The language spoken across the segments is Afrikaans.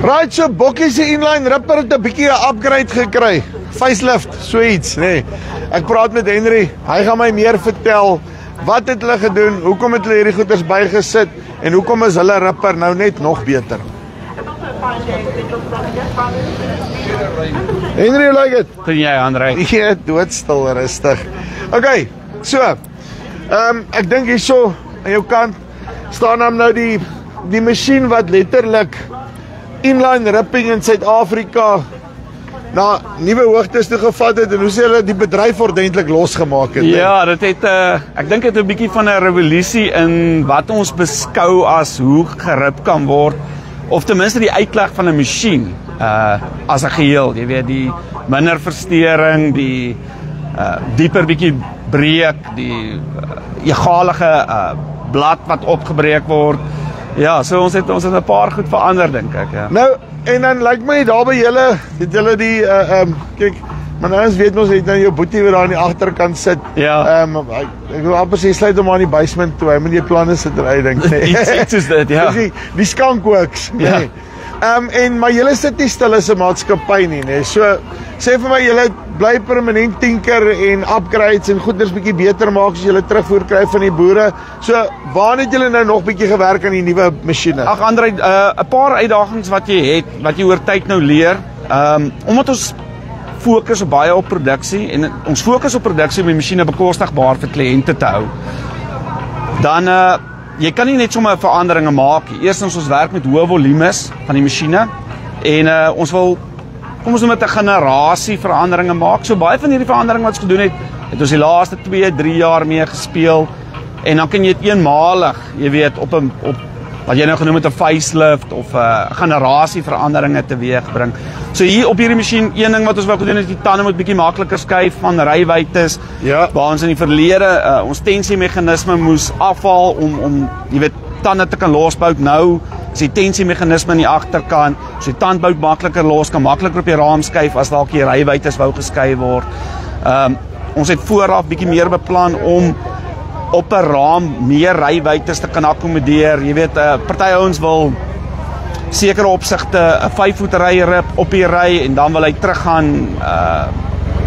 Right, so Bokkie se inline ripper het 'n bietjie 'n upgrade gekry. Facelift, so iets, nee. Ek praat met Henry, hy gaan my meer vertel. Wat het hulle gedoen? Hoekom het hulle hierdie goeders bygesit en hoekom is hulle ripper nou net nog beter? Henry, hoe lyk dit? Kun jy André? Ja, doodstil, rustig. Okay, so. Ek dink hierso aan jou kant staan hom nou die masjien wat letterlik inline ripping in Suid-Afrika na nuwe hoogtes toe gevat het en hoe sê hulle die bedryf ordentlik losgemaak het. Ja, dit het ek dink dit het 'n bietjie van 'n revolusie in wat ons beskou as hoe gerip kan word of ten minste die uitleg van 'n masjien as 'n geheel. Jy weet die minder versteuring, die dieper bietjie breek, die egalige blad wat opgebreek word. Ja, so ons het 'n paar goed verander dink ek, ja. Nou, en dan lyk my daar by julle, het julle die kyk, maar nou ons weet ons het nou jou boetie wat daar aan die agterkant sit. Ja. Ek wil amper sê sluit hom aan die basement toe. Hy moet nie planne sit ry dink nie. Iets soos dit, ja. Die skankworks. Ja. Nee. Maar julle sit nie stil as 'n maatskappy nie, nee. So sê vir my julle bly permanent tinker en upgrades en goeders bietjie beter maak as julle terugvoer kry van die boere. So waar het julle nou nog bietjie gewerk aan die nuwe masjiene? Ag André, 'n paar uitdagings wat jy het, wat jy oor tyd nou leer. Omdat ons fokus baie op produksie en ons fokus op produksie om die masjiene bekostigbaar vir kliënte te hou. Dan jy kan nie net sommer veranderinge maak nie. Eerstens ons werk met hoë volumes van die masjiene en ons wil kom ons met 'n generasie veranderinge maak. So baie van hierdie veranderinge wat ons gedoen het ons die laaste 2-3 jaar mee gespeel en dan kan jy dit eenmalig, jy weet, op wat jy nou genoem het 'n facelift of 'n generasie veranderinge teweegbring. So hier op hierdie masjien, een ding wat ons wou gedoen het, die tande moet bietjie makliker skuif van rywytes. Ja. Waar ons in die verlede ons tensiemeganisme moes afhaal om jy weet tande te kan losbou. Nou is die tensiemeganisme in die agterkant, so die tandbout makliker los, kan makliker op die raam skuif as dalk die rywytes wou geskei word. Ons het vooraf bietjie meer beplan om op 'n raam meer rywytes te kan akkommodeer. Jy weet, party ouens wil sekere opsigte 'n 5-voet rip op die ry en dan wil hy teruggaan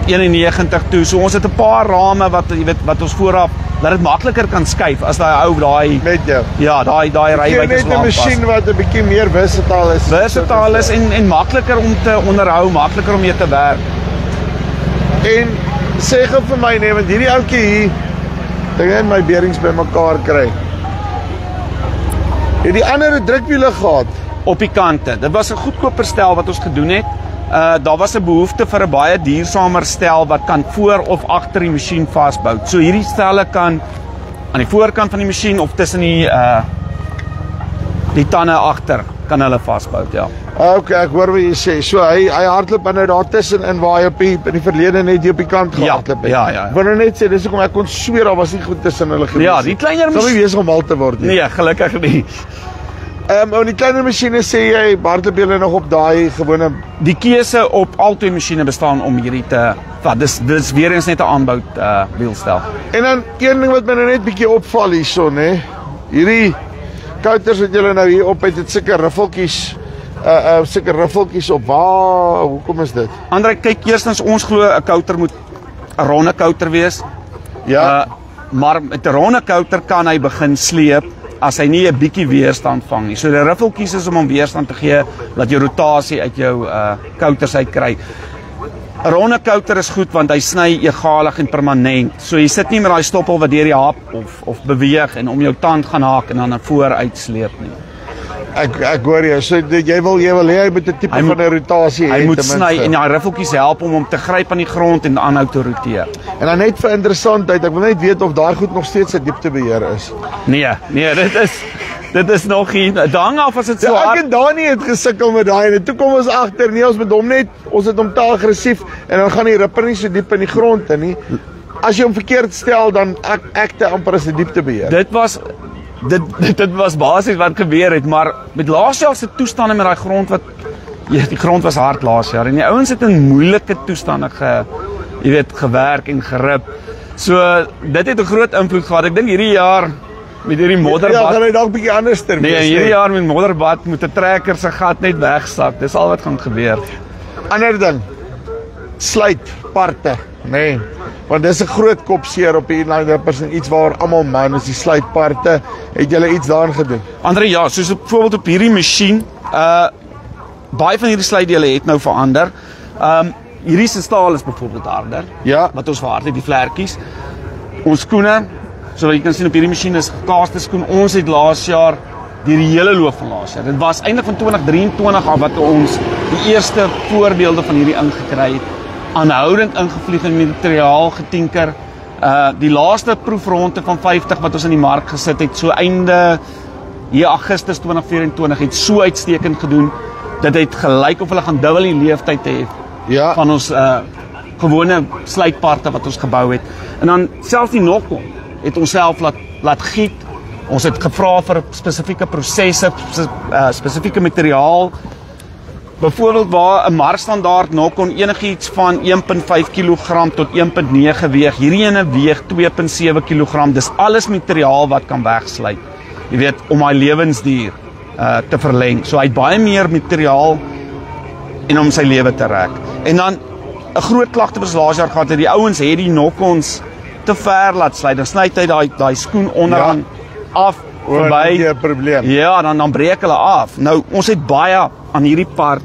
91 toe. So ons het 'n paar rame wat jy weet wat ons vooraf dat dit makliker kan skuif as daai met jou. Ja, daai rywytes net 'n masjien wat 'n bietjie meer versatile is. Versatile is en makliker om te onderhou, makliker om mee te werk. En sê gou vir my nee, want hierdie ouetjie hier ek het my beerings by mekaar kry. Het die ander drukwiele gehad op die kante. Dit was 'n goedkoper stel wat ons gedoen het. Daar was 'n behoefte vir 'n baie duursamer stel wat kan voor of agter die masjien vasbou. So hierdie stelle kan aan die voorkant van die masjien of tussen die tande agter kan hulle vasbou, ja. Okay, ek hoor wat jy sê. So hy hardloop nou daar tussenin waar hy in die verlede net hier op die kant gehardloop het. Ja. Ek wil nou net sê dis hoekom ek kon sweer daar was nie goed tussen hulle gewees. Ja, die kleiner masjien sou nie wees om mal te word nie. Nee, gelukkig nie. En die kleiner masjiene sê jy hardloop julle nog op daai gewone. Die keuse op al twee masjiene bestaan om hierdie te vat. Dis weer eens net 'n aanbou wielstel. En dan een ding wat my nou net bietjie opval hierson, hè. Hierdie kouters wat julle nou hier op het sulke riffeltjies op. Waar, hoekom is dit? André, kyk eerstens ons glo 'n kouter moet 'n ronde kouter wees. Ja. Maar met 'n ronde kouter kan hy begin sleep as hy nie 'n bietjie weerstand vang nie. So die riffeltjies is om weerstand te gee dat jy rotasie uit jou kouters uit kry. 'n Ronde kouter is goed want hy sny egalig en permanent. So jy sit nie met daai stoppel wat deur die hap of beweeg en om jou tand gaan haak en dan na voor uitsleep nie. Ek hoor jy, so jy wil hê met 'n tipe van 'n rotasie hê. Hy moet sny en daai riffeltjies help om te gryp aan die grond en aanhou te roteer. En dan net vir interessantheid, ek wil net weet of daai goed nog steeds 'n dieptebeheer is. Nee, dit is nog nie. Dit hang af as dit so hard. Ek en Dani het gesukkel met daai en toe kom ons agter, nee, ons het hom te aggressief en dan gaan die ripper nie so diep in die grond in nie. As jy hom verkeerd stel dan ekte amper as 'n dieptebeheer. Dit was basies wat gebeur het, maar met laas jaar se toestande met daai grond wat die grond was hard laas jaar en die ouens het in moeilike toestande gewerk en gerip. So dit het 'n groot invloed gehad. Ek dink hierdie jaar met hierdie Ja, modderbad. gaan hy dalk bietjie anders ter Nee, wees, hierdie jaar met modderbad moet 'n trekker se gat net wegsak. Dis al wat gaan gebeur. Ander ding, sluitparte, nee. Want dis 'n groot kopseer op die inline rippers en iets waar almal man is die sluitparte. Het julle iets daaraan gedoen? Andre, ja, soos byvoorbeeld op hierdie masjien, baie van hierdie sluitdele het nou verander. Hierdie se staal is byvoorbeeld harder. Ja. Wat ons verhard het, die vlekkies. Ons skoene, soos jy kan sien op hierdie masjien is gekaaste skoen. Ons het laas jaar die hele loop van laas jaar. Dit was eintlik van 2023 af wat ons die eerste voorbeelde van hierdie ingekry het. Aanhoudend ingevlieg en materiaal getinker. Die laaste proefronde van 50 wat ons in die mark gesit het, so einde hier Augustus 2024 het so uitstekend gedoen. Dit het gelyk of hulle gaan dubbel die leeftyd hê Ja. van ons gewone sluitparte wat ons gebou het. En dan selfs die nokkom het ons self laat giet. Ons het gevra vir spesifieke prosesse, spesifieke materiaal. Byvoorbeeld waar 'n markstandaard nokkom enigiets van 1.5 kg tot 1.9 weeg. Hierdie ene weeg 2.7 kg. Dis alles materiaal wat kan wegsluit. Jy weet, om hy lewensduur te verleng. So hy het baie meer materiaal en om sy lewe te rek. En dan 'n groot klagte was laas jaar gehad dat die ouens het die nokkons te ver laat sluit. Dan sny hy daai skoen onderaan af verby. Dis 'n probleem. Ja, dan breek hulle af. Nou ons het baie aan hierdie part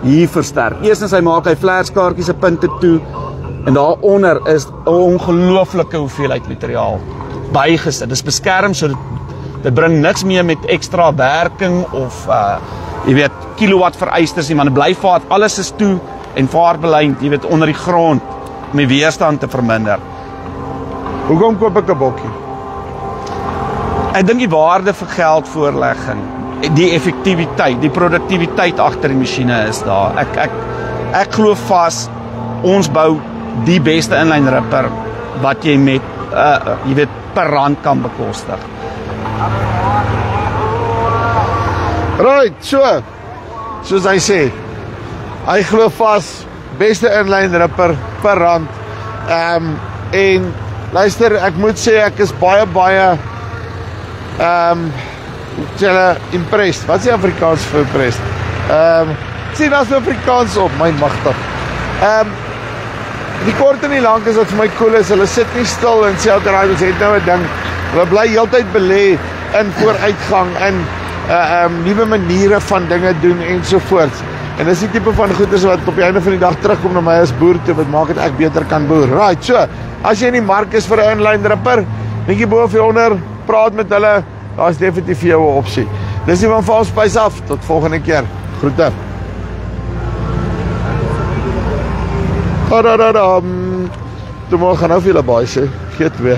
hier versterk. Eerstens hy maak hy vlerskaartjies se punte toe en daaronder is 'n ongelooflike hoeveelheid materiaal bygesit. Dis beskerm so dit bring niks meer met ekstra werking of jy weet kilowatt vereistes nie, maar dit bly vaart, alles is toe en vaarbelynd, jy weet onder die grond om die weerstand te verminder. Hoekom koop ek 'n bokkie? Ek dink die waarde vir geldvoorlegging, die effektiwiteit, die produktiwiteit agter die masjiene is daar. Ek glo vas ons bou die beste inline ripper wat jy met jy weet per rand kan bekostig. Right, soos hy sê, hy glo vas, beste inline ripper per rand. En luister, ek moet sê ek is baie impressed. Wat is die Afrikaans vir impressed? Sien as Afrikaans op, my magtig. Die kort en die lank is wat vir my cool is, hulle sit nie stil en sê elke raai, ons het nou 'n ding. Hulle bly heeltyd belê in vooruitgang en nuwe maniere van dinge doen en so voort. En dis die tipe van goeders wat op die einde van die dag terugkom na my as boer toe, wat maak dit ek beter kan boer. Right, so, as jy in die mark is vir 'n inline ripper, netjie bo of onder, praat met hulle, daar is definitief vir jou 'n opsie. Dis nie van Valspys af, tot volgende keer. Groete. Toe môre gaan nou vir julle baie sê, gee 2.